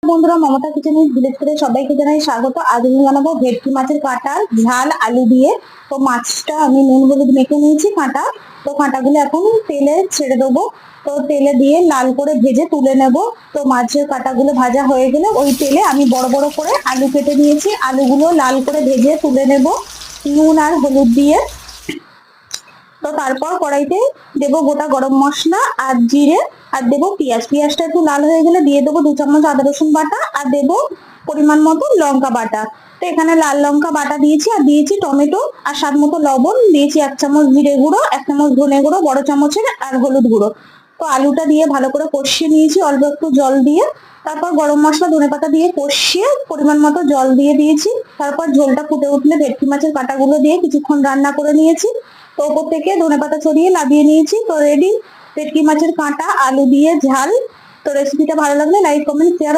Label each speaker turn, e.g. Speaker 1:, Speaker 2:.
Speaker 1: বন্ধুরা, Mamata kitchen village থেকে সবাইকে জানাই স্বাগত। আজ আমি বানাবো ভেটকি মাছের কাঁটা ঝাল আলু দিয়ে। তো মাছটা আমি নুন হলুদ মেখে নিয়েছি কাঁটা। তো কাঁটাগুলো এখন তেলে ছেড়ে দেবো। তো তেলে দিয়ে লাল করে ভেজে তুলে নেব। তো মাছের কাঁটাগুলো ভাজা হয়ে গেলে ওই তেলে আমি বড় বড় করে আলু কেটে নিয়েছি, আলুগুলো লাল করে ভেজে তুলে নেব নুন আর হলুদ দিয়ে। তো তারপর কড়াইতে দেবো গোটা গরম মশলা আর জিরে, আর দেবো পেঁয়াজ। পেঁয়াজটা একটু লাল হয়ে গেলে দিয়ে দেবো 2 চামচ আদা রসুন বাটা, আর দেবো পরিমাণ মতো লঙ্কা বাটা। তো এখানে লাল লঙ্কা বাটা দিয়েছি, আর দিয়েছি টমেটো, আর স্বাদ মতো লবণ দিয়েছি, 1 চামচ জিরে গুঁড়ো, 1 চামচ ধনে গুঁড়ো বড় চামচের, আর হলুদ গুঁড়ো। তো আলুটা দিয়ে ভালো করে কষিয়ে নিয়েছি অল্প একটু জল দিয়ে। তারপর গরম মশলা ধনেপাতা দিয়ে কষিয়ে পরিমাণ মতো জল দিয়ে দিয়েছি। তারপর ঝোলটা ফুটে উঠলে ভেটকি মাছের কাঁটাগুলো দিয়ে কিছুক্ষণ রান্না করে নিয়েছি। তো ওপর থেকে ধনেপাতা ছড়িয়ে নামিয়ে নিয়েছি। তো রেডি ভেটকি মাছের কাঁটা আলু দিয়ে ঝাল। তো রেসিপিটা ভালো লাগলে লাইক কমেন্ট শেয়ার